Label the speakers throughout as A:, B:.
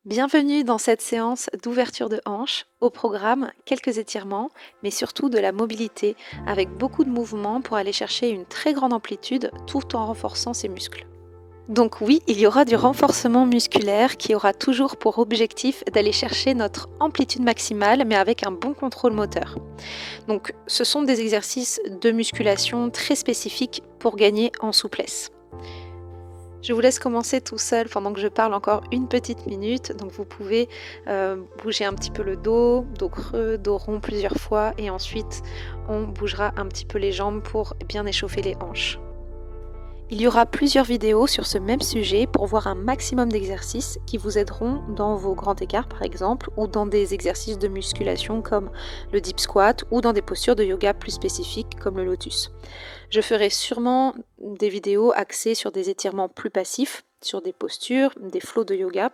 A: Bienvenue dans cette séance d'ouverture de hanche. Au programme, quelques étirements, mais surtout de la mobilité, avec beaucoup de mouvements pour aller chercher une très grande amplitude tout en renforçant ses muscles. Donc oui, il y aura du renforcement musculaire qui aura toujours pour objectif d'aller chercher notre amplitude maximale, mais avec un bon contrôle moteur. Donc ce sont des exercices de musculation très spécifiques pour gagner en souplesse. Je vous laisse commencer tout seul pendant que je parle encore une petite minute. Donc vous pouvez bouger un petit peu le dos creux, dos rond plusieurs fois et ensuite on bougera un petit peu les jambes pour bien échauffer les hanches. Il y aura plusieurs vidéos sur ce même sujet pour voir un maximum d'exercices qui vous aideront dans vos grands écarts par exemple ou dans des exercices de musculation comme le deep squat ou dans des postures de yoga plus spécifiques comme le lotus. Je ferai sûrement des vidéos axées sur des étirements plus passifs, sur des postures, des flows de yoga,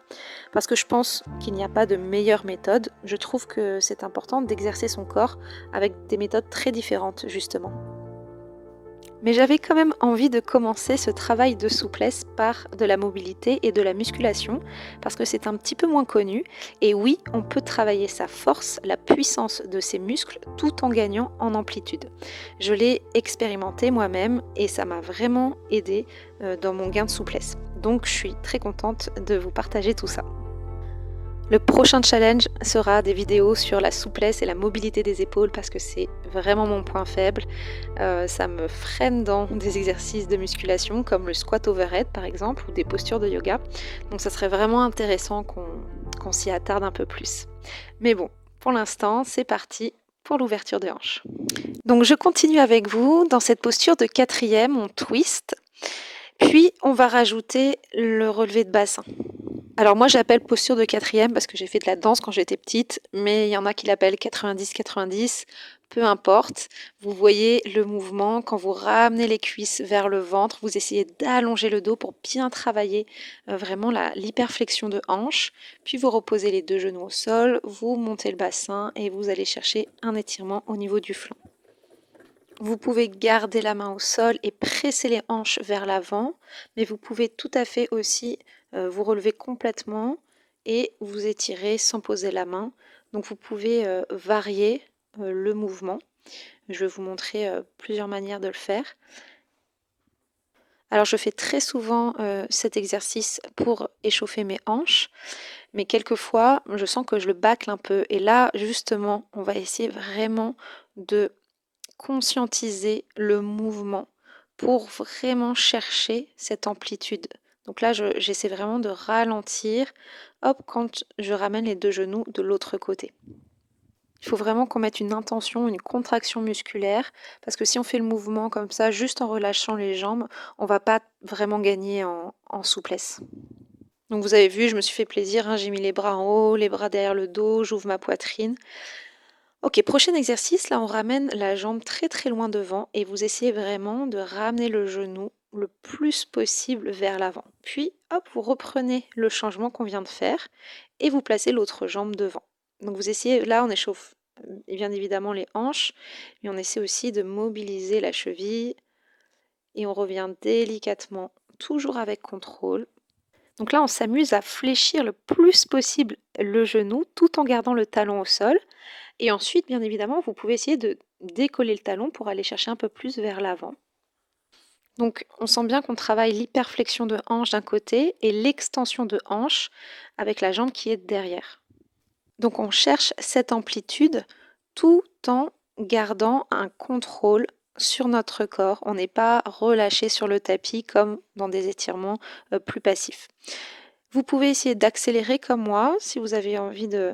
A: parce que je pense qu'il n'y a pas de meilleure méthode. Je trouve que c'est important d'exercer son corps avec des méthodes très différentes justement. Mais j'avais quand même envie de commencer ce travail de souplesse par de la mobilité et de la musculation, parce que c'est un petit peu moins connu. Et oui, on peut travailler sa force, la puissance de ses muscles, tout en gagnant en amplitude. Je l'ai expérimenté moi-même et ça m'a vraiment aidé dans mon gain de souplesse. Donc je suis très contente de vous partager tout ça. Le prochain challenge sera des vidéos sur la souplesse et la mobilité des épaules parce que c'est vraiment mon point faible. Ça me freine dans des exercices de musculation comme le squat overhead par exemple ou des postures de yoga. Donc ça serait vraiment intéressant qu'on s'y attarde un peu plus. Mais bon, pour l'instant, c'est parti pour l'ouverture de hanche. Donc je continue avec vous dans cette posture de quatrième, on twist. Puis on va rajouter le relevé de bassin. Alors moi j'appelle posture de quatrième parce que j'ai fait de la danse quand j'étais petite, mais il y en a qui l'appellent 90-90, peu importe. Vous voyez le mouvement, quand vous ramenez les cuisses vers le ventre, vous essayez d'allonger le dos pour bien travailler vraiment l'hyperflexion de hanche, puis vous reposez les deux genoux au sol, vous montez le bassin et vous allez chercher un étirement au niveau du flanc. Vous pouvez garder la main au sol et presser les hanches vers l'avant, mais vous pouvez tout à fait aussi vous relever complètement et vous étirer sans poser la main. Donc vous pouvez varier le mouvement. Je vais vous montrer plusieurs manières de le faire. Alors je fais très souvent cet exercice pour échauffer mes hanches, mais quelquefois je sens que je le bâcle un peu. Et là justement, on va essayer vraiment de conscientiser le mouvement pour vraiment chercher cette amplitude. Donc là, j'essaie vraiment de ralentir, hop, quand je ramène les deux genoux de l'autre côté. Il faut vraiment qu'on mette une intention, une contraction musculaire, parce que si on fait le mouvement comme ça, juste en relâchant les jambes, on va pas vraiment gagner en souplesse. Donc vous avez vu, je me suis fait plaisir, hein, j'ai mis les bras en haut, les bras derrière le dos, j'ouvre ma poitrine. Ok, prochain exercice, là on ramène la jambe très très loin devant et vous essayez vraiment de ramener le genou le plus possible vers l'avant. Puis hop, vous reprenez le changement qu'on vient de faire et vous placez l'autre jambe devant. Donc vous essayez, là on échauffe bien évidemment les hanches, mais on essaie aussi de mobiliser la cheville et on revient délicatement, toujours avec contrôle. Donc là on s'amuse à fléchir le plus possible le genou tout en gardant le talon au sol. Et ensuite, bien évidemment, vous pouvez essayer de décoller le talon pour aller chercher un peu plus vers l'avant. Donc, on sent bien qu'on travaille l'hyperflexion de hanche d'un côté et l'extension de hanche avec la jambe qui est derrière. Donc, on cherche cette amplitude tout en gardant un contrôle sur notre corps. On n'est pas relâché sur le tapis comme dans des étirements plus passifs. Vous pouvez essayer d'accélérer comme moi si vous avez envie de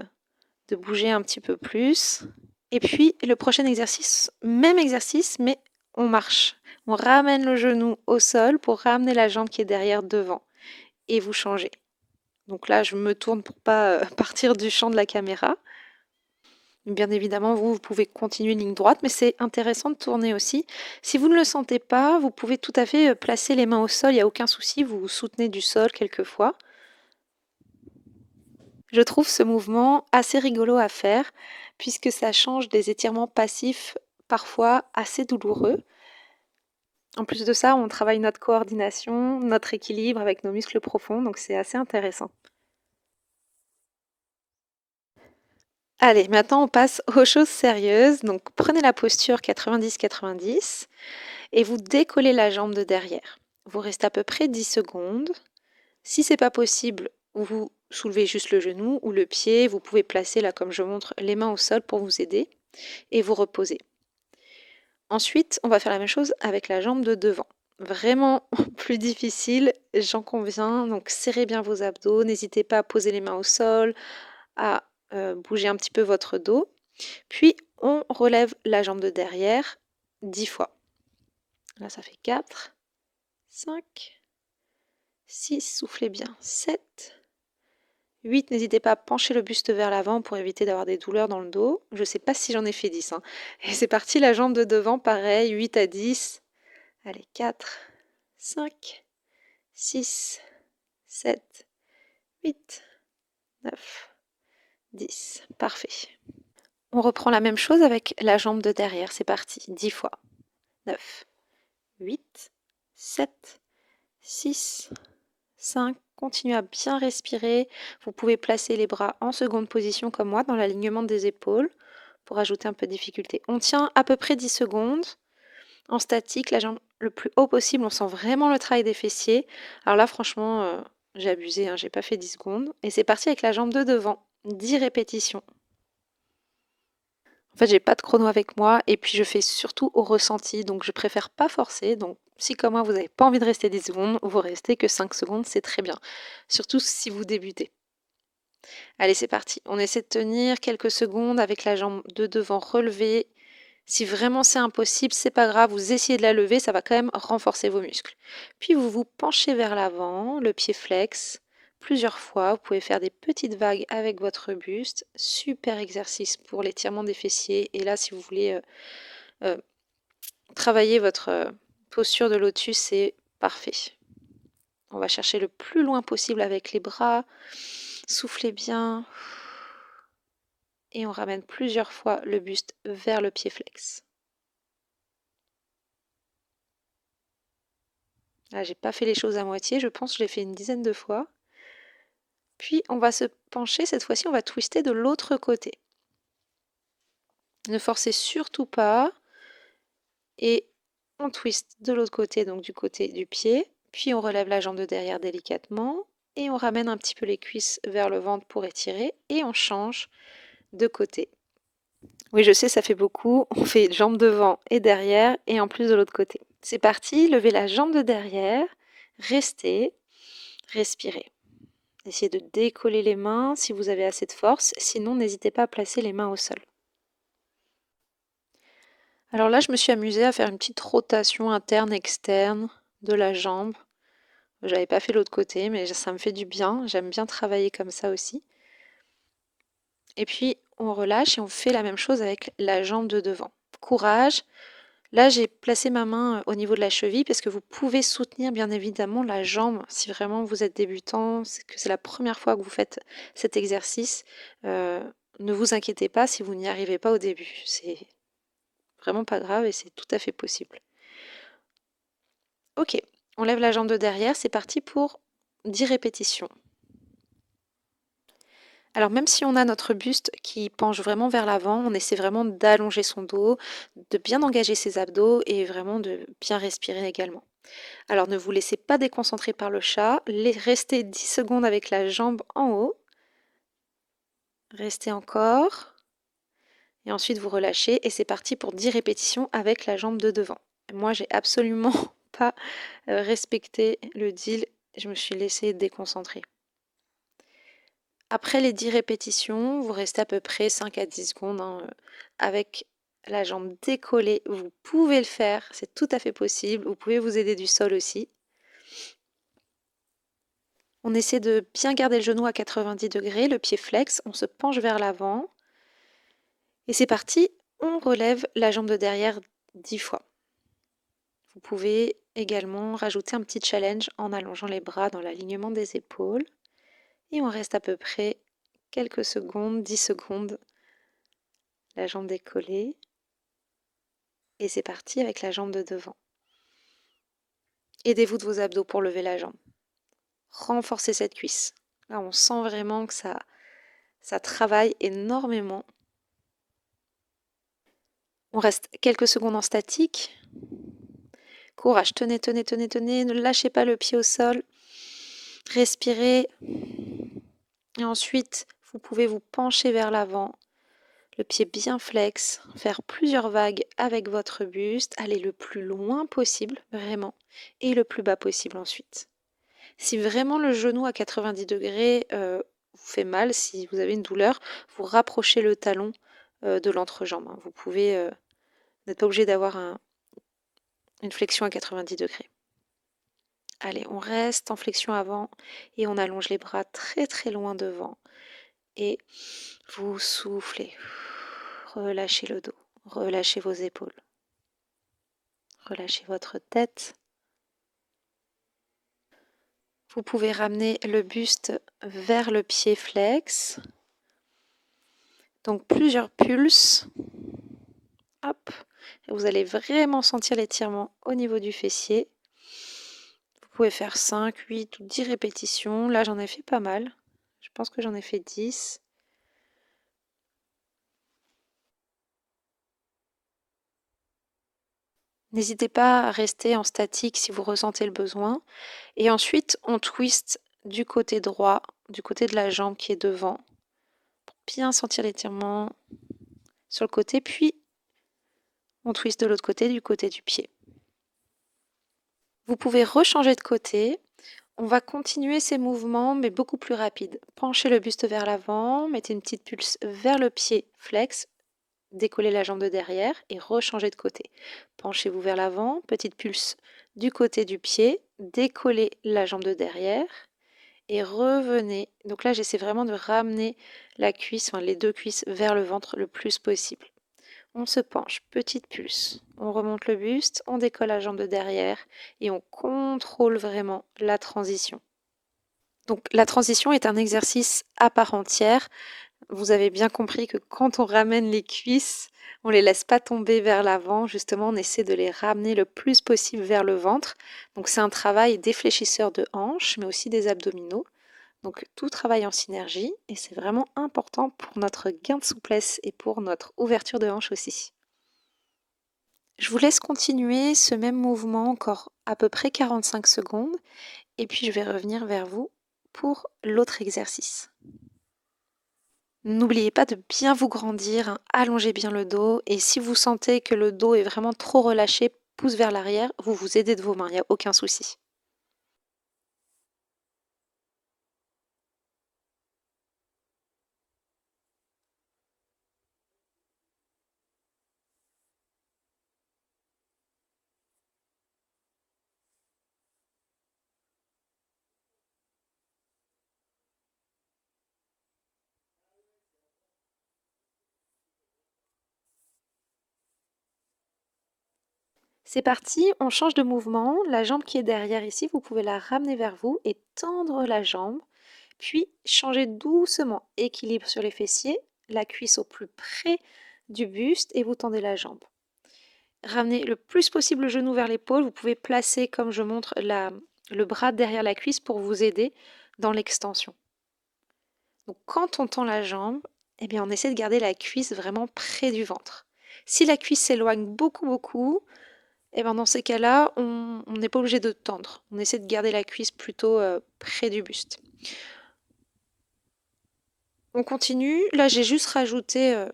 A: bouger un petit peu plus. Et puis le prochain exercice, même exercice, mais on marche. On ramène le genou au sol pour ramener la jambe qui est derrière devant. Et vous changez. Donc là, je me tourne pour pas partir du champ de la caméra. Bien évidemment, vous pouvez continuer une ligne droite, mais c'est intéressant de tourner aussi. Si vous ne le sentez pas, vous pouvez tout à fait placer les mains au sol, il n'y a aucun souci, vous vous soutenez du sol quelquefois. Je trouve ce mouvement assez rigolo à faire puisque ça change des étirements passifs parfois assez douloureux. En plus de ça, on travaille notre coordination, notre équilibre avec nos muscles profonds, donc c'est assez intéressant. Allez, maintenant on passe aux choses sérieuses. Donc prenez la posture 90-90 et vous décollez la jambe de derrière. Vous restez à peu près 10 secondes. Si c'est pas possible, vous soulevez juste le genou ou le pied. Vous pouvez placer là, comme je montre, les mains au sol pour vous aider et vous reposer. Ensuite, on va faire la même chose avec la jambe de devant. Vraiment plus difficile, j'en conviens. Donc serrez bien vos abdos. N'hésitez pas à poser les mains au sol, à bouger un petit peu votre dos. Puis on relève la jambe de derrière 10 fois. Là, ça fait 4, 5, 6, soufflez bien, 7, 8. N'hésitez pas à pencher le buste vers l'avant pour éviter d'avoir des douleurs dans le dos. Je ne sais pas si j'en ai fait 10, hein. Et c'est parti, la jambe de devant, pareil, 8 à 10. Allez, 4, 5, 6, 7, 8, 9, 10. Parfait. On reprend la même chose avec la jambe de derrière. C'est parti, 10 fois. 9, 8, 7, 6, 5. Continuez à bien respirer. Vous pouvez placer les bras en seconde position comme moi dans l'alignement des épaules pour ajouter un peu de difficulté. On tient à peu près 10 secondes. En statique, la jambe le plus haut possible. On sent vraiment le travail des fessiers. Alors là, franchement, j'ai abusé, hein, j'ai pas fait 10 secondes. Et c'est parti avec la jambe de devant. 10 répétitions. En fait, j'ai pas de chrono avec moi et puis je fais surtout au ressenti, donc je préfère pas forcer. Donc si comme moi vous n'avez pas envie de rester 10 secondes, vous restez que 5 secondes, c'est très bien. Surtout si vous débutez. Allez, c'est parti. On essaie de tenir quelques secondes avec la jambe de devant relevée. Si vraiment c'est impossible, c'est pas grave, vous essayez de la lever, ça va quand même renforcer vos muscles. Puis vous vous penchez vers l'avant, le pied flex, plusieurs fois. Vous pouvez faire des petites vagues avec votre buste. Super exercice pour l'étirement des fessiers. Et là, si vous voulez euh, travailler votre posture de lotus, c'est parfait. On va chercher le plus loin possible avec les bras. Soufflez bien. Et on ramène plusieurs fois le buste vers le pied flex. Là, j'ai pas fait les choses à moitié, je pense que je l'ai fait une dizaine de fois. Puis on va se pencher, cette fois-ci on va twister de l'autre côté. Ne forcez surtout pas. Et on twist de l'autre côté, donc du côté du pied. Puis on relève la jambe de derrière délicatement. Et on ramène un petit peu les cuisses vers le ventre pour étirer. Et on change de côté. Oui, je sais, ça fait beaucoup. On fait jambe devant et derrière et en plus de l'autre côté. C'est parti, levez la jambe de derrière. Restez, respirez. Essayez de décoller les mains si vous avez assez de force. Sinon, n'hésitez pas à placer les mains au sol. Alors là, je me suis amusée à faire une petite rotation interne-externe de la jambe. J'avais pas fait l'autre côté, mais ça me fait du bien. J'aime bien travailler comme ça aussi. Et puis, on relâche et on fait la même chose avec la jambe de devant. Courage. Là, j'ai placé ma main au niveau de la cheville parce que vous pouvez soutenir bien évidemment la jambe si vraiment vous êtes débutant, que c'est la première fois que vous faites cet exercice. Euh, ne vous inquiétez pas si vous n'y arrivez pas au début. C'est vraiment pas grave et c'est tout à fait possible. Ok, on lève la jambe de derrière, c'est parti pour 10 répétitions. Alors même si on a notre buste qui penche vraiment vers l'avant, on essaie vraiment d'allonger son dos, de bien engager ses abdos et vraiment de bien respirer également. Alors ne vous laissez pas déconcentrer par le chat, restez 10 secondes avec la jambe en haut, restez encore, et ensuite vous relâchez et c'est parti pour 10 répétitions avec la jambe de devant. Moi j'ai absolument pas respecté le deal, je me suis laissée déconcentrer. Après les 10 répétitions, vous restez à peu près 5 à 10 secondes avec la jambe décollée. Vous pouvez le faire, c'est tout à fait possible. Vous pouvez vous aider du sol aussi. On essaie de bien garder le genou à 90 degrés, le pied flex, on se penche vers l'avant. Et c'est parti, on relève la jambe de derrière 10 fois. Vous pouvez également rajouter un petit challenge en allongeant les bras dans l'alignement des épaules. Et on reste à peu près quelques secondes, 10 secondes, la jambe décollée. Et c'est parti avec la jambe de devant. Aidez-vous de vos abdos pour lever la jambe. Renforcez cette cuisse. Là, on sent vraiment que ça Ça travaille énormément. On reste quelques secondes en statique. Courage, tenez, tenez, tenez, tenez, ne lâchez pas le pied au sol. Respirez. Et ensuite, vous pouvez vous pencher vers l'avant, le pied bien flex, faire plusieurs vagues avec votre buste, aller le plus loin possible, vraiment, et le plus bas possible ensuite. Si vraiment le genou à 90 degrés vous fait mal, si vous avez une douleur, vous rapprochez le talon de l'entrejambe. Hein. Vous n'êtes pas obligé d'avoir une flexion à 90 degrés. Allez, on reste en flexion avant et on allonge les bras très très loin devant. Et vous soufflez. Relâchez le dos, relâchez vos épaules, relâchez votre tête. Vous pouvez ramener le buste vers le pied flex. Donc plusieurs pulses. Hop. Et vous allez vraiment sentir l'étirement au niveau du fessier. Vous pouvez faire 5, 8 ou 10 répétitions. Là, j'en ai fait pas mal. Je pense que j'en ai fait 10. N'hésitez pas à rester en statique si vous ressentez le besoin. Et ensuite, on twist du côté droit, du côté de la jambe qui est devant, pour bien sentir l'étirement sur le côté. Puis, on twist de l'autre côté, du côté du pied. Vous pouvez rechanger de côté. On va continuer ces mouvements, mais beaucoup plus rapides. Penchez le buste vers l'avant, mettez une petite pulse vers le pied flex, décollez la jambe de derrière et rechangez de côté. Penchez-vous vers l'avant, petite pulse du côté du pied, décollez la jambe de derrière et revenez. Donc là, j'essaie vraiment de ramener la cuisse, enfin les deux cuisses vers le ventre le plus possible. On se penche, petite pulse. On remonte le buste, on décolle la jambe de derrière et on contrôle vraiment la transition. Donc la transition est un exercice à part entière. Vous avez bien compris que quand on ramène les cuisses, on ne les laisse pas tomber vers l'avant. Justement, on essaie de les ramener le plus possible vers le ventre. Donc c'est un travail défléchisseur de hanches, mais aussi des abdominaux. Donc tout travaille en synergie et c'est vraiment important pour notre gain de souplesse et pour notre ouverture de hanche aussi. Je vous laisse continuer ce même mouvement encore à peu près 45 secondes et puis je vais revenir vers vous pour l'autre exercice. N'oubliez pas de bien vous grandir, hein, allongez bien le dos et si vous sentez que le dos est vraiment trop relâché, pousse vers l'arrière, vous vous aidez de vos mains, il n'y a aucun souci. C'est parti, on change de mouvement. La jambe qui est derrière ici, vous pouvez la ramener vers vous et tendre la jambe. Puis changer doucement, équilibre sur les fessiers, la cuisse au plus près du buste et vous tendez la jambe. Ramenez le plus possible le genou vers l'épaule. Vous pouvez placer, comme je montre, le bras derrière la cuisse pour vous aider dans l'extension. Donc quand on tend la jambe, eh bien on essaie de garder la cuisse vraiment près du ventre. Si la cuisse s'éloigne beaucoup, beaucoup, et ben dans ces cas-là, on n'est pas obligé de tendre. On essaie de garder la cuisse plutôt près du buste. On continue. Là, j'ai juste rajouté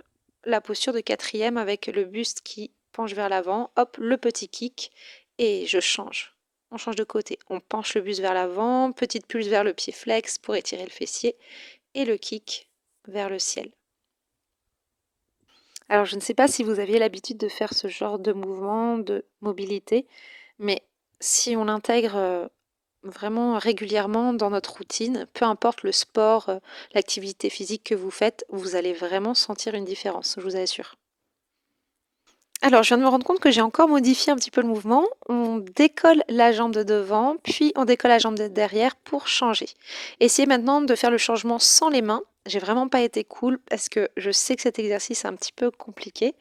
A: la posture de quatrième avec le buste qui penche vers l'avant. Hop, le petit kick. Et je change. On change de côté. On penche le buste vers l'avant. Petite pulse vers le pied flex pour étirer le fessier. Et le kick vers le ciel. Alors, je ne sais pas si vous aviez l'habitude de faire ce genre de mouvement, de mobilité, mais si on l'intègre vraiment régulièrement dans notre routine, peu importe le sport, l'activité physique que vous faites, vous allez vraiment sentir une différence, je vous assure. Alors, je viens de me rendre compte que j'ai encore modifié un petit peu le mouvement. On décolle la jambe de devant, puis on décolle la jambe de derrière pour changer. Essayez maintenant de faire le changement sans les mains. J'ai vraiment pas été cool parce que je sais que cet exercice est un petit peu compliqué.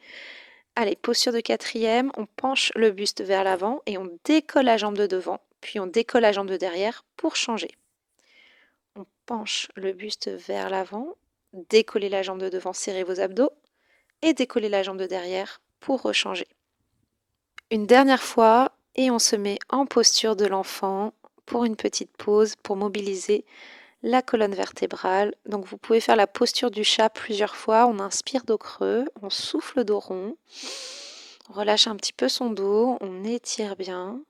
A: Allez, posture de quatrième, on penche le buste vers l'avant et on décolle la jambe de devant, puis on décolle la jambe de derrière pour changer. On penche le buste vers l'avant, décoller la jambe de devant, serrer vos abdos et décoller la jambe de derrière pour rechanger. Une dernière fois et on se met en posture de l'enfant pour une petite pause pour mobiliser la colonne vertébrale. Donc vous pouvez faire la posture du chat plusieurs fois. On inspire dos creux, on souffle dos rond, on relâche un petit peu son dos, on étire bien.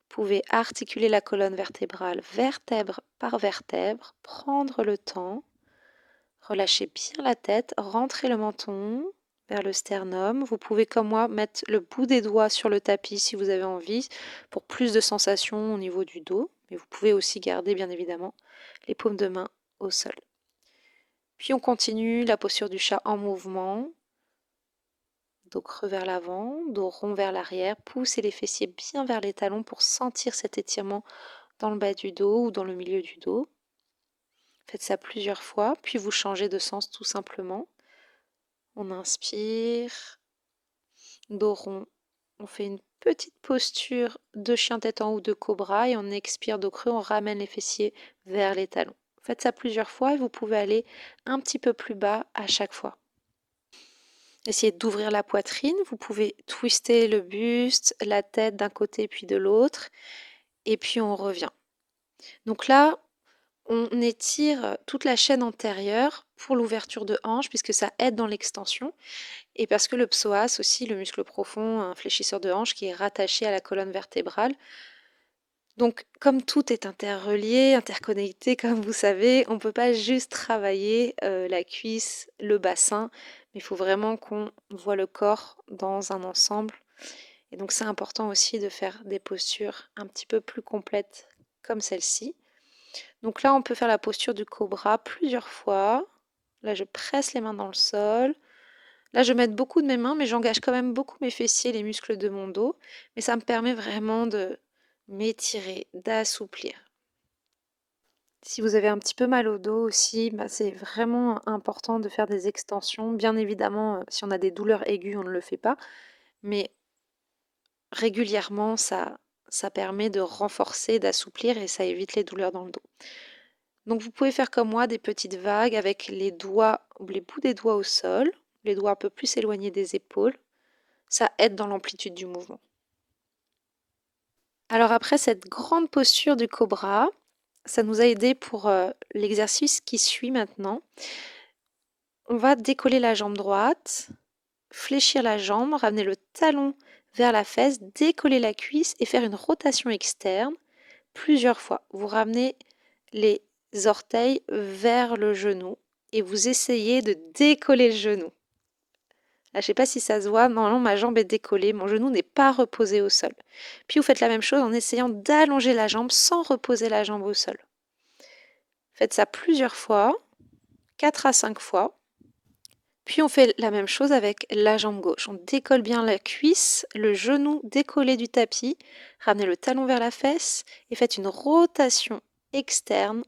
A: Vous pouvez articuler la colonne vertébrale vertèbre par vertèbre, prendre le temps, relâcher bien la tête, rentrer le menton vers le sternum. Vous pouvez comme moi mettre le bout des doigts sur le tapis si vous avez envie pour plus de sensation au niveau du dos, mais vous pouvez aussi garder bien évidemment les paumes de main au sol. Puis on continue la posture du chat en mouvement. Dos creux vers l'avant, dos rond vers l'arrière, poussez les fessiers bien vers les talons pour sentir cet étirement dans le bas du dos ou dans le milieu du dos. Faites ça plusieurs fois, puis vous changez de sens tout simplement. On inspire, dos rond, on fait une petite posture de chien tête en haut, de cobra, et on expire dos creux, on ramène les fessiers vers les talons. Faites ça plusieurs fois et vous pouvez aller un petit peu plus bas à chaque fois. Essayez d'ouvrir la poitrine, vous pouvez twister le buste, la tête d'un côté puis de l'autre, et puis on revient. Donc là, on étire toute la chaîne antérieure pour l'ouverture de hanche puisque ça aide dans l'extension et parce que le psoas aussi, le muscle profond, un fléchisseur de hanche qui est rattaché à la colonne vertébrale. Donc comme tout est interrelié, interconnecté comme vous savez, on ne peut pas juste travailler la cuisse, le bassin, mais il faut vraiment qu'on voit le corps dans un ensemble. Et donc c'est important aussi de faire des postures un petit peu plus complètes comme celle-ci. Donc là, on peut faire la posture du cobra plusieurs fois. Là, je presse les mains dans le sol. Là, je mets beaucoup de mes mains, mais j'engage quand même beaucoup mes fessiers, les muscles de mon dos. Mais ça me permet vraiment de m'étirer, d'assouplir. Si vous avez un petit peu mal au dos aussi, c'est vraiment important de faire des extensions. Bien évidemment, si on a des douleurs aiguës, on ne le fait pas. Mais régulièrement, ça permet de renforcer, d'assouplir et ça évite les douleurs dans le dos. Donc vous pouvez faire comme moi des petites vagues avec les doigts ou les bouts des doigts au sol, les doigts un peu plus éloignés des épaules. Ça aide dans l'amplitude du mouvement. Alors après cette grande posture du cobra, ça nous a aidé pour l'exercice qui suit maintenant. On va décoller la jambe droite, fléchir la jambe, ramener le talon vers la fesse, décoller la cuisse et faire une rotation externe plusieurs fois. Vous ramenez les orteils vers le genou et vous essayez de décoller le genou. Là, je ne sais pas si ça se voit, normalement ma jambe est décollée, mon genou n'est pas reposé au sol. Puis vous faites la même chose en essayant d'allonger la jambe sans reposer la jambe au sol. Faites ça plusieurs fois, 4 à 5 fois. Puis on fait la même chose avec la jambe gauche. On décolle bien la cuisse, le genou décollé du tapis, ramenez le talon vers la fesse et faites une rotation externe,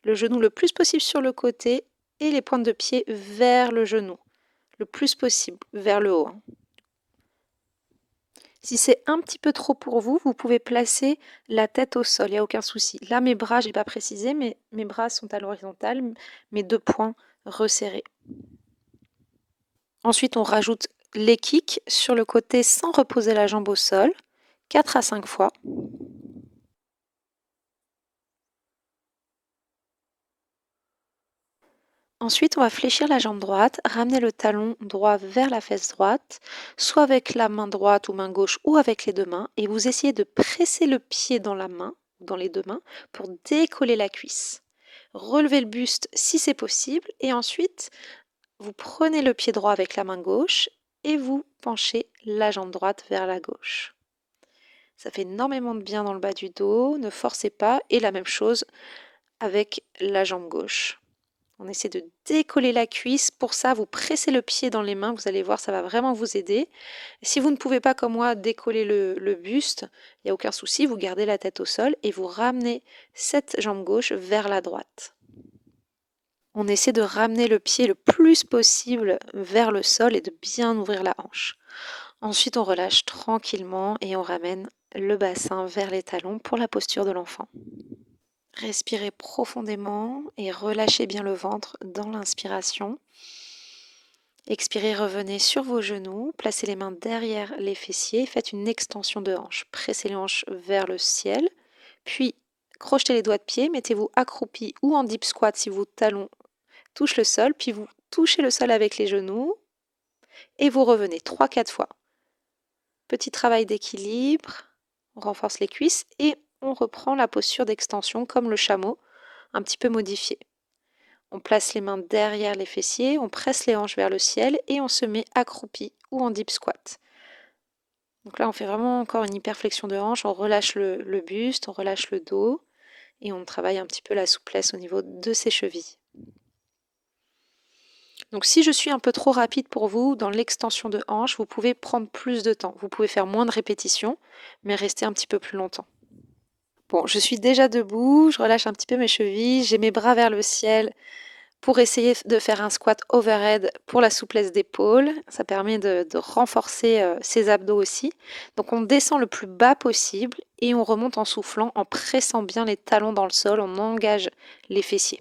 A: le genou le plus possible sur le côté et les pointes de pied vers le genou, le plus possible, vers le haut. Si c'est un petit peu trop pour vous, vous pouvez placer la tête au sol, il n'y a aucun souci. Là, mes bras, je n'ai pas précisé, mais mes bras sont à l'horizontale, mes 2 poings resserrés. Ensuite, on rajoute les kicks sur le côté sans reposer la jambe au sol, 4 à 5 fois. Ensuite, on va fléchir la jambe droite, ramener le talon droit vers la fesse droite, soit avec la main droite ou main gauche ou avec les 2 mains, et vous essayez de presser le pied dans la main, dans les 2 mains, pour décoller la cuisse. Relevez le buste si c'est possible, et ensuite, vous prenez le pied droit avec la main gauche et vous penchez la jambe droite vers la gauche. Ça fait énormément de bien dans le bas du dos, ne forcez pas, et la même chose avec la jambe gauche. On essaie de décoller la cuisse. Pour ça, vous pressez le pied dans les mains. Vous allez voir, ça va vraiment vous aider. Si vous ne pouvez pas, comme moi, décoller le buste, il n'y a aucun souci. Vous gardez la tête au sol et vous ramenez cette jambe gauche vers la droite. On essaie de ramener le pied le plus possible vers le sol et de bien ouvrir la hanche. Ensuite, on relâche tranquillement et on ramène le bassin vers les talons pour la posture de l'enfant. Respirez profondément et relâchez bien le ventre dans l'inspiration. Expirez, revenez sur vos genoux, placez les mains derrière les fessiers, faites une extension de hanche. Pressez les hanches vers le ciel, puis crochetez les doigts de pied, mettez-vous accroupi ou en deep squat si vos talons touchent le sol, puis vous touchez le sol avec les genoux et vous revenez 3-4 fois. Petit travail d'équilibre, on renforce les cuisses et on reprend la posture d'extension comme le chameau, un petit peu modifié. On place les mains derrière les fessiers, on presse les hanches vers le ciel et on se met accroupi ou en deep squat. Donc là, on fait vraiment encore une hyperflexion de hanche, on relâche le buste, on relâche le dos et on travaille un petit peu la souplesse au niveau de ses chevilles. Donc si je suis un peu trop rapide pour vous dans l'extension de hanche, vous pouvez prendre plus de temps. Vous pouvez faire moins de répétitions, mais rester un petit peu plus longtemps. Bon, je suis déjà debout, je relâche un petit peu mes chevilles, j'ai mes bras vers le ciel pour essayer de faire un squat overhead pour la souplesse d'épaule. Ça permet de renforcer ses abdos aussi. Donc on descend le plus bas possible et on remonte en soufflant, en pressant bien les talons dans le sol, on engage les fessiers.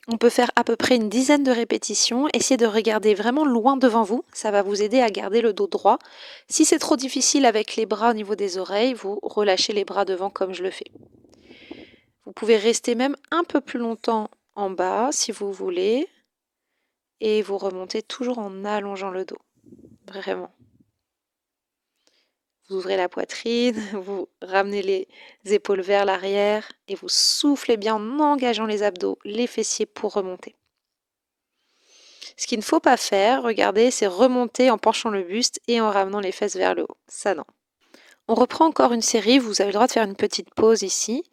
A: On peut faire à peu près une dizaine de répétitions. Essayez de regarder vraiment loin devant vous. Ça va vous aider à garder le dos droit. Si c'est trop difficile avec les bras au niveau des oreilles, vous relâchez les bras devant comme je le fais. Vous pouvez rester même un peu plus longtemps en bas si vous voulez. Et vous remontez toujours en allongeant le dos. Vraiment. Vous ouvrez la poitrine, vous ramenez les épaules vers l'arrière et vous soufflez bien en engageant les abdos, les fessiers pour remonter. Ce qu'il ne faut pas faire, regardez, c'est remonter en penchant le buste et en ramenant les fesses vers le haut. Ça, non. On reprend encore une série, vous avez le droit de faire une petite pause ici.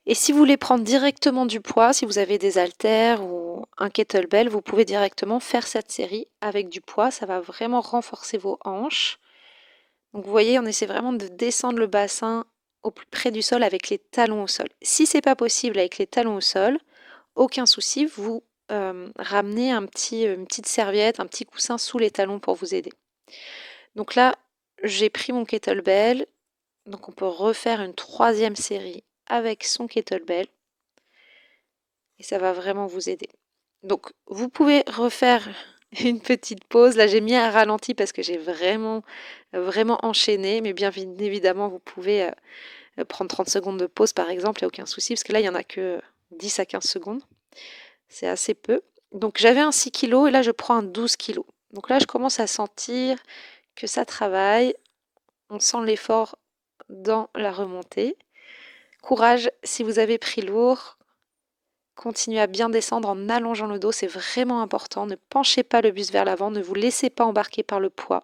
A: Et si vous voulez prendre directement du poids, si vous avez des haltères ou un kettlebell, vous pouvez directement faire cette série avec du poids. Ça va vraiment renforcer vos hanches. Donc vous voyez, on essaie vraiment de descendre le bassin au plus près du sol avec les talons au sol. Si c'est pas possible avec les talons au sol, aucun souci, vous ramenez une petite serviette, un petit coussin sous les talons pour vous aider. Donc là, j'ai pris mon kettlebell. Donc on peut refaire une troisième série avec son kettlebell. Et ça va vraiment vous aider. Donc vous pouvez refaire une petite pause. Là, j'ai mis un ralenti parce que j'ai vraiment enchaîné. Mais bien évidemment, vous pouvez prendre 30 secondes de pause par exemple, il n'y a aucun souci. Parce que là, il n'y en a que 10 à 15 secondes. C'est assez peu. Donc j'avais un 6 kg et là je prends un 12 kg. Donc là je commence à sentir que ça travaille. On sent l'effort dans la remontée. Courage, si vous avez pris lourd, continuez à bien descendre en allongeant le dos, c'est vraiment important. Ne penchez pas le buste vers l'avant, ne vous laissez pas embarquer par le poids.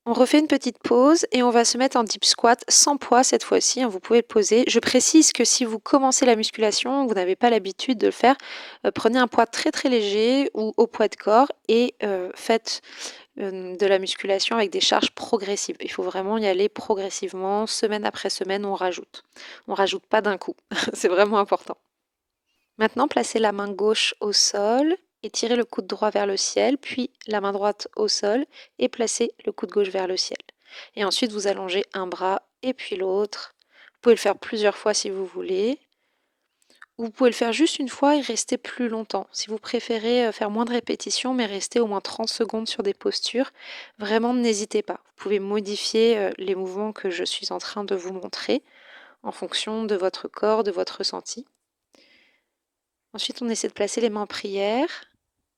A: On refait une petite pause et on va se mettre en deep squat sans poids cette fois-ci, hein, vous pouvez le poser. Je précise que si vous commencez la musculation, vous n'avez pas l'habitude de le faire, prenez un poids très très léger ou au poids de corps et faites de la musculation avec des charges progressives. Il faut vraiment y aller progressivement, semaine après semaine, on rajoute. On rajoute pas d'un coup, c'est vraiment important. Maintenant, placez la main gauche au sol et tirez le coude droit vers le ciel, puis la main droite au sol et placez le coude gauche vers le ciel. Et ensuite, vous allongez un bras et puis l'autre. Vous pouvez le faire plusieurs fois si vous voulez. Ou vous pouvez le faire juste une fois et rester plus longtemps. Si vous préférez faire moins de répétitions, mais rester au moins 30 secondes sur des postures, vraiment n'hésitez pas. Vous pouvez modifier les mouvements que je suis en train de vous montrer en fonction de votre corps, de votre ressenti. Ensuite, on essaie de placer les mains en prière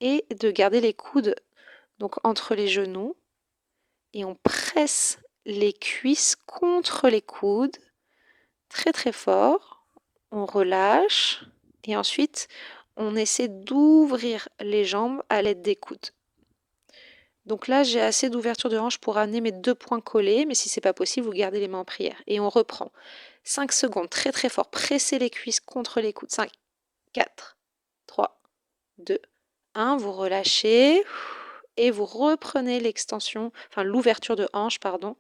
A: et de garder les coudes donc entre les genoux et on presse les cuisses contre les coudes très très fort. On relâche et ensuite on essaie d'ouvrir les jambes à l'aide des coudes. Donc là, j'ai assez d'ouverture de hanche pour amener mes deux poings collés, mais si c'est pas possible, vous gardez les mains en prière. Et on reprend. 5 secondes, très très fort. Pressez les cuisses contre les coudes. 5, 4, 3, 2, 1. Vous relâchez et vous reprenez l'extension, enfin l'ouverture de hanche, pardon.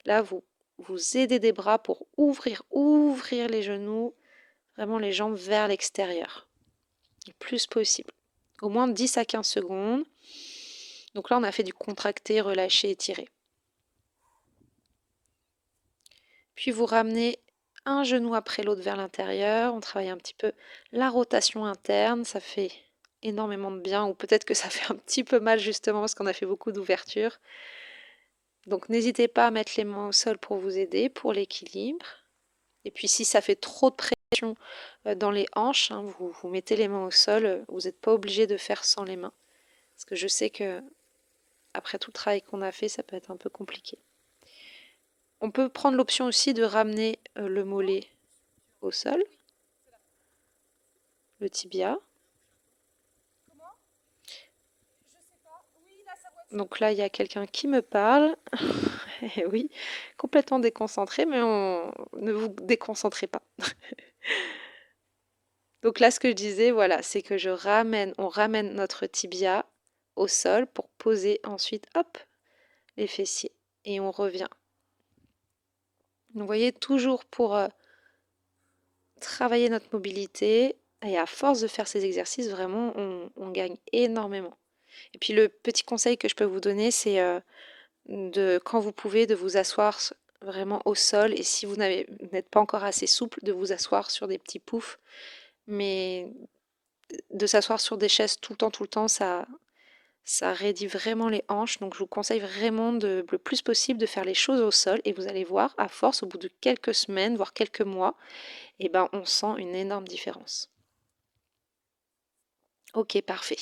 A: Là, vous aidez des bras pour ouvrir les genoux, vraiment les jambes vers l'extérieur, le plus possible. Au moins 10 à 15 secondes. Donc là, on a fait du contracté, relâché, étiré. Puis vous ramenez un genou après l'autre vers l'intérieur. On travaille un petit peu la rotation interne. Ça fait énormément de bien, ou peut-être que ça fait un petit peu mal justement parce qu'on a fait beaucoup d'ouverture. Donc n'hésitez pas à mettre les mains au sol pour vous aider, pour l'équilibre. Et puis si ça fait trop de pression dans les hanches, hein, vous mettez les mains au sol, vous n'êtes pas obligé de faire sans les mains. Parce que je sais que après tout le travail qu'on a fait, ça peut être un peu compliqué. On peut prendre l'option aussi de ramener le mollet au sol, le tibia. Donc là, il y a quelqu'un qui me parle. Et oui, complètement déconcentré, mais ne vous déconcentrez pas. Donc là, ce que je disais, voilà, c'est que on ramène notre tibia au sol pour poser ensuite, hop, les fessiers. Et on revient. Vous voyez, toujours pour travailler notre mobilité. Et à force de faire ces exercices, vraiment, on gagne énormément. Et puis le petit conseil que je peux vous donner, c'est quand vous pouvez, de vous asseoir vraiment au sol. Et si vous n'êtes pas encore assez souple, de vous asseoir sur des petits poufs. Mais de s'asseoir sur des chaises tout le temps, ça raidit vraiment les hanches. Donc je vous conseille vraiment le plus possible de faire les choses au sol. Et vous allez voir, à force, au bout de quelques semaines, voire quelques mois, eh ben, on sent une énorme différence. Ok, parfait.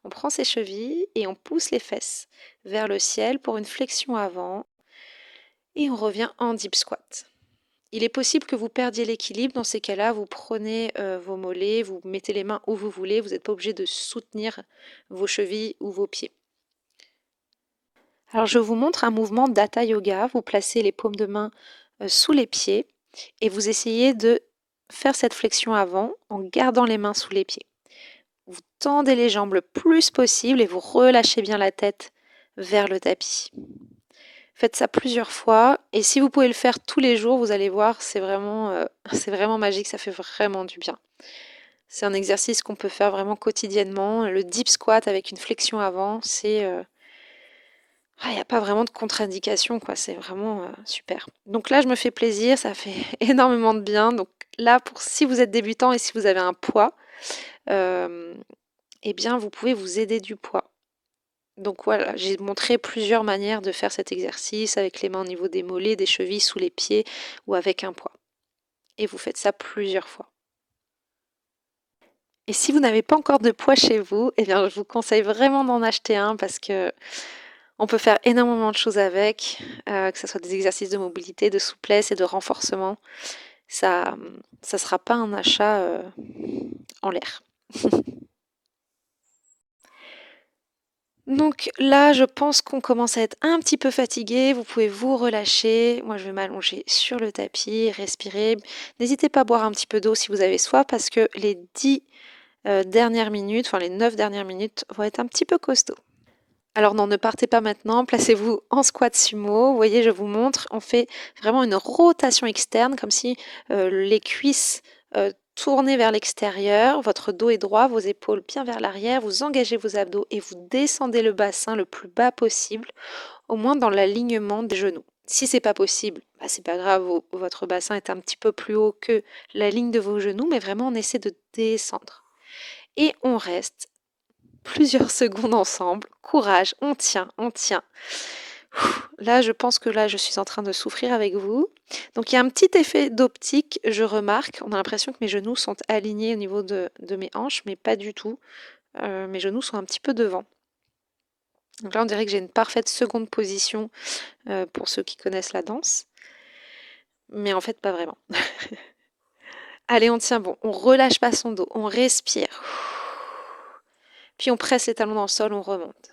A: On prend ses chevilles et on pousse les fesses vers le ciel pour une flexion avant. Et on revient en deep squat. Il est possible que vous perdiez l'équilibre. Dans ces cas-là, vous prenez vos mollets, vous mettez les mains où vous voulez. Vous n'êtes pas obligé de soutenir vos chevilles ou vos pieds. Alors, je vous montre un mouvement d'Hatha Yoga. Vous placez les paumes de main sous les pieds et vous essayez de faire cette flexion avant en gardant les mains sous les pieds. Vous tendez les jambes le plus possible et vous relâchez bien la tête vers le tapis. Faites ça plusieurs fois et si vous pouvez le faire tous les jours, vous allez voir, c'est vraiment magique, ça fait vraiment du bien. C'est un exercice qu'on peut faire vraiment quotidiennement. Le deep squat avec une flexion avant, il n'y a pas vraiment de contre-indication, quoi. C'est vraiment super. Donc là, je me fais plaisir, ça fait énormément de bien. Donc là, si vous êtes débutant et si vous avez un poids, eh bien, vous pouvez vous aider du poids. Donc voilà, j'ai montré plusieurs manières de faire cet exercice avec les mains au niveau des mollets, des chevilles, sous les pieds ou avec un poids. Et vous faites ça plusieurs fois. Et si vous n'avez pas encore de poids chez vous, eh bien, je vous conseille vraiment d'en acheter un parce que on peut faire énormément de choses avec, que ce soit des exercices de mobilité, de souplesse et de renforcement. Ça ne sera pas un achat en l'air. Donc là, je pense qu'on commence à être un petit peu fatigué. Vous pouvez vous relâcher. Moi, je vais m'allonger sur le tapis, respirer. N'hésitez pas à boire un petit peu d'eau si vous avez soif parce que les 10 dernières minutes, enfin les 9 dernières minutes vont être un petit peu costauds. Alors non, ne partez pas maintenant, placez-vous en squat sumo. Vous voyez, je vous montre, on fait vraiment une rotation externe, comme si les cuisses tournaient vers l'extérieur, votre dos est droit, vos épaules bien vers l'arrière, vous engagez vos abdos et vous descendez le bassin le plus bas possible, au moins dans l'alignement des genoux. Si c'est pas possible, bah, c'est pas grave, votre bassin est un petit peu plus haut que la ligne de vos genoux, mais vraiment on essaie de descendre. Et on reste plusieurs secondes ensemble. Courage, on tient, on tient. Là, je pense que là, je suis en train de souffrir avec vous. Donc, il y a un petit effet d'optique, je remarque. On a l'impression que mes genoux sont alignés au niveau de mes hanches, mais pas du tout. Mes genoux sont un petit peu devant. Donc là, on dirait que j'ai une parfaite seconde position pour ceux qui connaissent la danse. Mais en fait, pas vraiment. Allez, on tient bon. On relâche pas son dos. On respire. Puis on presse les talons dans le sol, on remonte.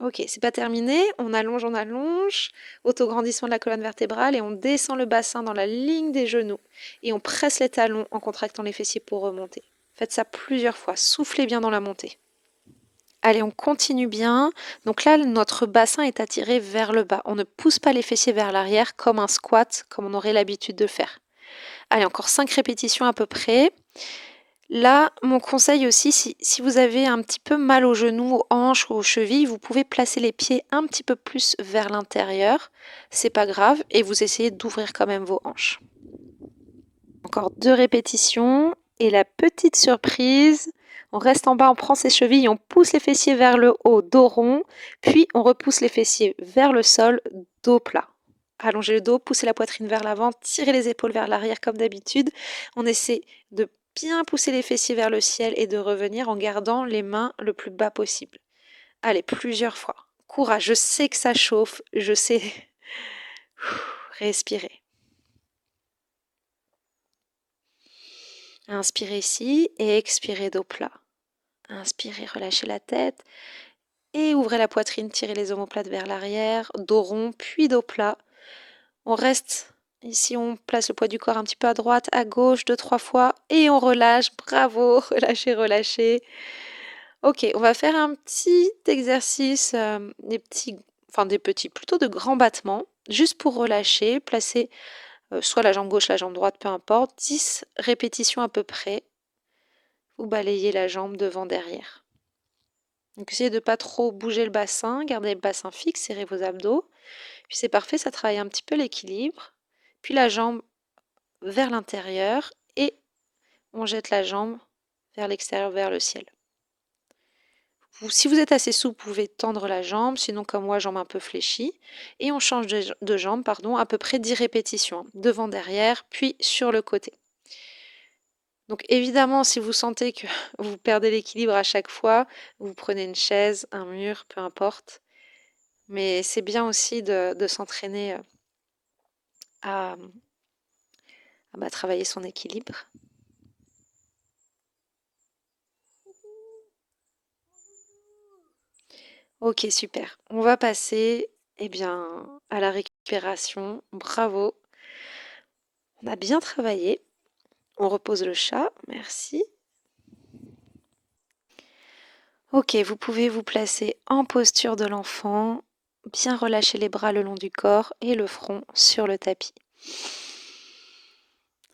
A: Ok, c'est pas terminé. On allonge. Autograndissement de la colonne vertébrale et on descend le bassin dans la ligne des genoux. Et on presse les talons en contractant les fessiers pour remonter. Faites ça plusieurs fois. Soufflez bien dans la montée. Allez, on continue bien. Donc là, notre bassin est attiré vers le bas. On ne pousse pas les fessiers vers l'arrière comme un squat, comme on aurait l'habitude de faire. Allez, encore 5 répétitions à peu près. Là, mon conseil aussi, si vous avez un petit peu mal aux genoux, aux hanches ou aux chevilles, vous pouvez placer les pieds un petit peu plus vers l'intérieur. C'est pas grave et vous essayez d'ouvrir quand même vos hanches. Encore 2 répétitions et la petite surprise, on reste en bas, on prend ses chevilles, on pousse les fessiers vers le haut, dos rond, puis on repousse les fessiers vers le sol, dos plat. Allongez le dos, poussez la poitrine vers l'avant, tirez les épaules vers l'arrière comme d'habitude. On essaie de bien pousser les fessiers vers le ciel et de revenir en gardant les mains le plus bas possible. Allez, plusieurs fois. Courage, je sais que ça chauffe, je sais. Respirez. Inspirez ici et expirez dos plat. Inspirez, relâchez la tête et ouvrez la poitrine, tirez les omoplates vers l'arrière, dos rond, puis dos plat. On reste ici, on place le poids du corps un petit peu à droite, à gauche, 2-3 fois et on relâche. Bravo, relâchez, relâchez. Ok, on va faire un petit exercice, des petits, plutôt de grands battements, juste pour relâcher. Placez soit la jambe gauche, la jambe droite, peu importe. 10 répétitions à peu près. Vous balayez la jambe devant, derrière. Donc essayez de ne pas trop bouger le bassin, gardez le bassin fixe, serrez vos abdos. Puis c'est parfait, ça travaille un petit peu l'équilibre. Puis la jambe vers l'intérieur et on jette la jambe vers l'extérieur, vers le ciel. Si vous êtes assez souple, vous pouvez tendre la jambe, sinon comme moi, jambe un peu fléchie. Et on change de jambe, à peu près 10 répétitions. Devant, derrière, puis sur le côté. Donc évidemment, si vous sentez que vous perdez l'équilibre à chaque fois, vous prenez une chaise, un mur, peu importe. Mais c'est bien aussi de s'entraîner à travailler son équilibre. Ok, super. On va passer à la récupération. Bravo. On a bien travaillé. On repose le chat. Merci. Ok, vous pouvez vous placer en posture de l'enfant. Bien relâcher les bras le long du corps et le front sur le tapis.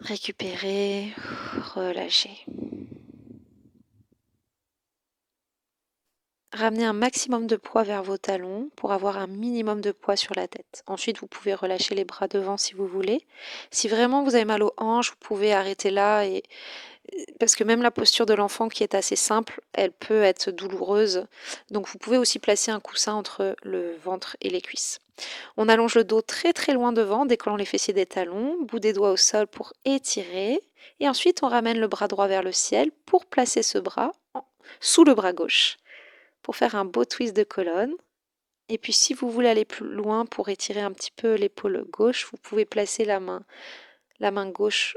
A: Récupérer, relâcher. Ramenez un maximum de poids vers vos talons pour avoir un minimum de poids sur la tête. Ensuite, vous pouvez relâcher les bras devant si vous voulez. Si vraiment vous avez mal aux hanches, vous pouvez arrêter là parce que même la posture de l'enfant qui est assez simple, elle peut être douloureuse. Donc vous pouvez aussi placer un coussin entre le ventre et les cuisses. On allonge le dos très très loin devant, décollant les fessiers des talons, bout des doigts au sol pour étirer. Et ensuite, on ramène le bras droit vers le ciel pour placer ce bras sous le bras gauche, pour faire un beau twist de colonne. Et puis si vous voulez aller plus loin pour étirer un petit peu l'épaule gauche, vous pouvez placer la main gauche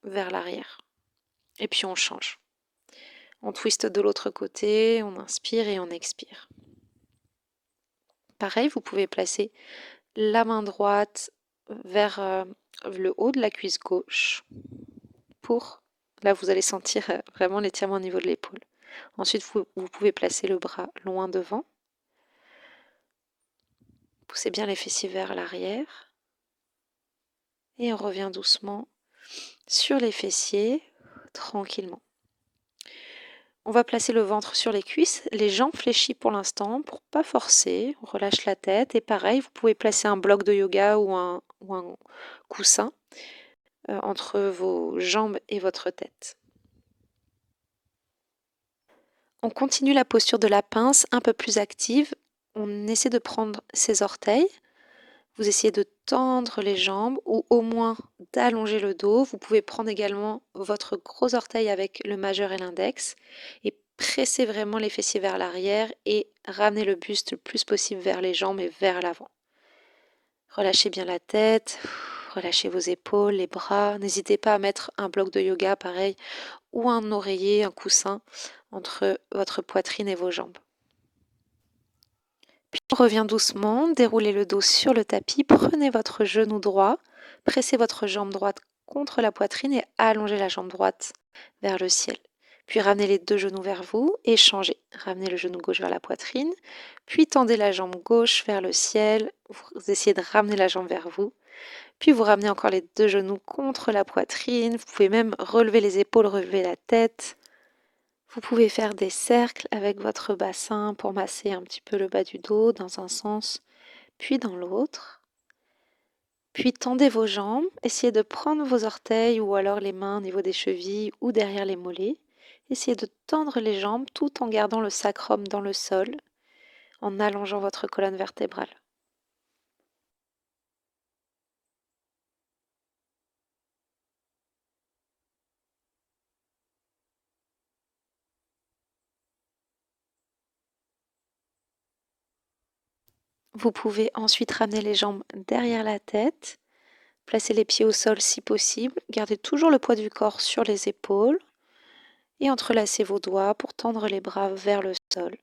A: vers l'arrière. Et puis on change. On twiste de l'autre côté, on inspire et on expire. Pareil, vous pouvez placer la main droite vers le haut de la cuisse gauche là vous allez sentir vraiment l'étirement au niveau de l'épaule. Ensuite, vous pouvez placer le bras loin devant. Poussez bien les fessiers vers l'arrière. Et on revient doucement sur les fessiers, tranquillement. On va placer le ventre sur les cuisses, les jambes fléchies pour l'instant, pour pas forcer. On relâche la tête. Et pareil, vous pouvez placer un bloc de yoga ou un coussin entre vos jambes et votre tête. On continue la posture de la pince, un peu plus active. On essaie de prendre ses orteils. Vous essayez de tendre les jambes ou au moins d'allonger le dos. Vous pouvez prendre également votre gros orteil avec le majeur et l'index et presser vraiment les fessiers vers l'arrière et ramener le buste le plus possible vers les jambes et vers l'avant. Relâchez bien la tête, relâchez vos épaules, les bras. N'hésitez pas à mettre un bloc de yoga pareil ou un oreiller, un coussin entre votre poitrine et vos jambes. Puis on revient doucement, déroulez le dos sur le tapis, prenez votre genou droit, pressez votre jambe droite contre la poitrine et allongez la jambe droite vers le ciel. Puis ramenez les deux genoux vers vous et changez. Ramenez le genou gauche vers la poitrine, puis tendez la jambe gauche vers le ciel. Vous essayez de ramener la jambe vers vous. Puis vous ramenez encore les 2 genoux contre la poitrine. Vous pouvez même relever les épaules, relever la tête. Vous pouvez faire des cercles avec votre bassin pour masser un petit peu le bas du dos dans un sens, puis dans l'autre. Puis tendez vos jambes, essayez de prendre vos orteils ou alors les mains au niveau des chevilles ou derrière les mollets. Essayez de tendre les jambes tout en gardant le sacrum dans le sol, en allongeant votre colonne vertébrale. Vous pouvez ensuite ramener les jambes derrière la tête, placer les pieds au sol si possible, gardez toujours le poids du corps sur les épaules et entrelacez vos doigts pour tendre les bras vers le sol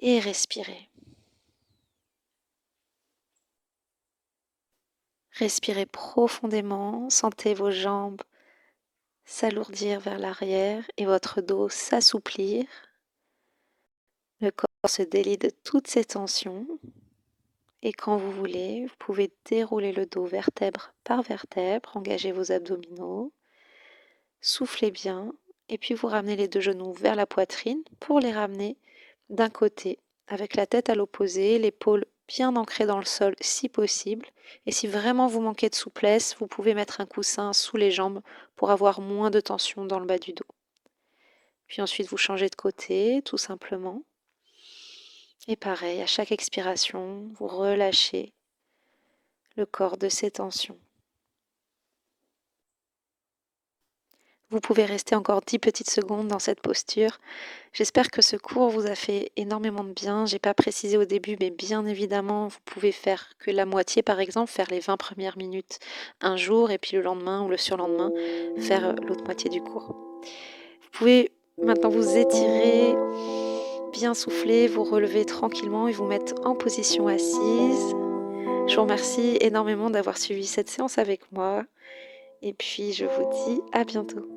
A: et respirez. Respirez profondément, sentez vos jambes s'alourdir vers l'arrière et votre dos s'assouplir. Le corps se délie de toutes ses tensions et quand vous voulez, vous pouvez dérouler le dos vertèbre par vertèbre, engager vos abdominaux, soufflez bien et puis vous ramenez les 2 genoux vers la poitrine pour les ramener d'un côté avec la tête à l'opposé, l'épaule bien ancrée dans le sol si possible. Et si vraiment vous manquez de souplesse, vous pouvez mettre un coussin sous les jambes pour avoir moins de tension dans le bas du dos. Puis ensuite, vous changez de côté, tout simplement. Et pareil, à chaque expiration, vous relâchez le corps de ses tensions. Vous pouvez rester encore 10 petites secondes dans cette posture. J'espère que ce cours vous a fait énormément de bien. J'ai pas précisé au début, mais bien évidemment, vous pouvez faire que la moitié, par exemple, faire les 20 premières minutes un jour et puis le lendemain ou le surlendemain, faire l'autre moitié du cours. Vous pouvez maintenant vous étirer, bien souffler, vous relever tranquillement et vous mettre en position assise. Je vous remercie énormément d'avoir suivi cette séance avec moi et puis je vous dis à bientôt.